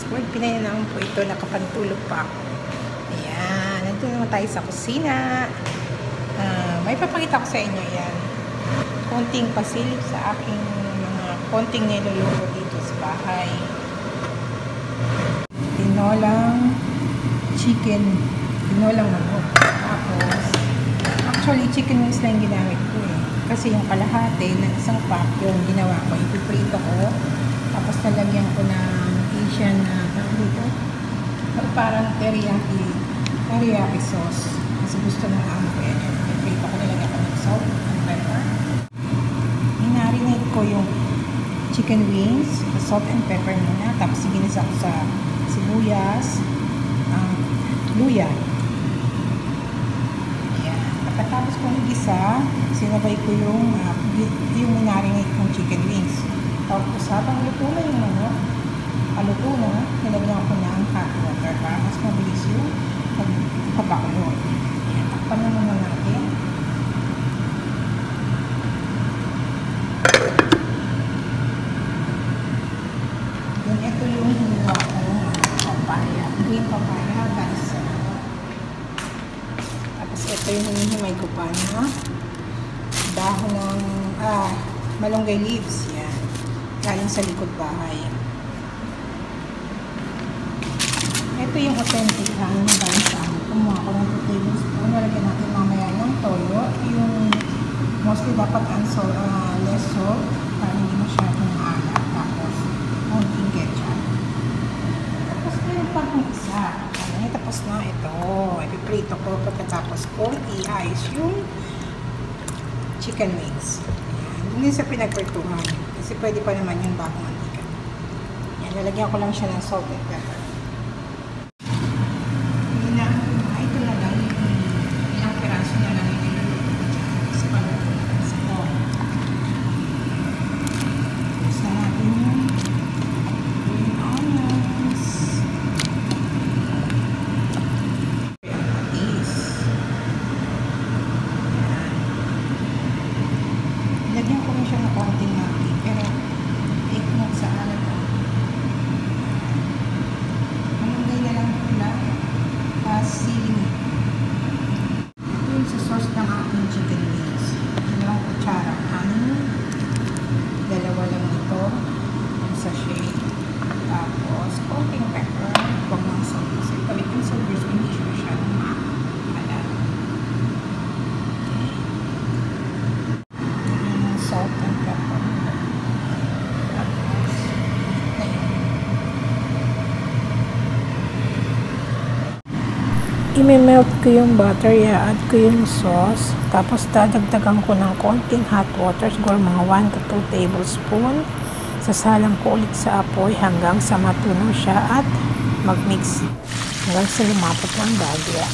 Diyos ko, pinay naman po ito, nakapantulog pa ako. Ayan, nandito naman tayo sa kusina. May papakita ko sa inyo yan. Konting pasilip sa aking mga konting niluluto dito sa bahay. Tinolang chicken, tinolang manok. Tapos, actually chicken wings lang ginamit ko eh. Kasi yung kalahati ng isang pack yung ginawa ko, ipiprito ko. Tapos nalagyan ko ng Asian na dito. Parang teriyaki sauce. Kasi gusto ng amo ko yan. Ipiprito ko, nilagyan ko ng salt and pepper. Inarinate ko yung chicken wings, salt and pepper muna. Tapos ginisa ko sa sibuyas, luya. Ayan. Pagkatapos kong igisa, sinabay ko yung inarinate kong chicken wings. Tapos habang luto na yung manok, paluto na, nilagyan ko ng hot water para mas mabilis yung pagpapakulo. Ayan, takpan na naman natin. Then ito yung hiniwa ko, papaya. Green papaya, guys. Tapos ito yung hinihimay ko pa na dahon ng malunggay leaves. Yan. Galing sa likod bahay. Ito yung authentic kain na galing sa amin. Kumuha ko ng 2 tablespoon. Nalagyan natin mamaya ng toyo. Yung mostly dapat less salt para hindi masyadong alat. Tapos, konting ketchup. Tapos, meron pa akong isa. Tapos na ito. Ipiprito ko pagkatapos ko i-ice yung chicken wings. Ayan. Hindi sa pinagprituhan. Kasi pwede pa naman yung bagong mantika. Yan, lalagyan ko lang siya ng salt and pepper. Ito na lang ilang piraso na lang yung niluluto ko dyan. Kasi paluto na lang sa ito. Gusto natin yung green onions. Yung patis. Yan. Lagyan ko rin siya ng konting natin. Pero, take note sa alat. Malunggay na lang pula. Sili. Ito yung sa sauce ng ating chicken wings. 2 kutsara. Dalawa lang ito. Yung sachet. Tapos, konting pepper. Huwag ng salt. Kasi pag yung silvers, hindi siya masyadong maalat. Okay. Salt and pepper. Tapos, i-melt ko yung butter, i-add ko yung sauce, tapos dadagdagan ko ng konting hot water, siguro mga 1 to 2 tablespoon. Sasalang ko ulit sa apoy hanggang sa matunaw siya at mag-mix hanggang sa lumapot ng bagya.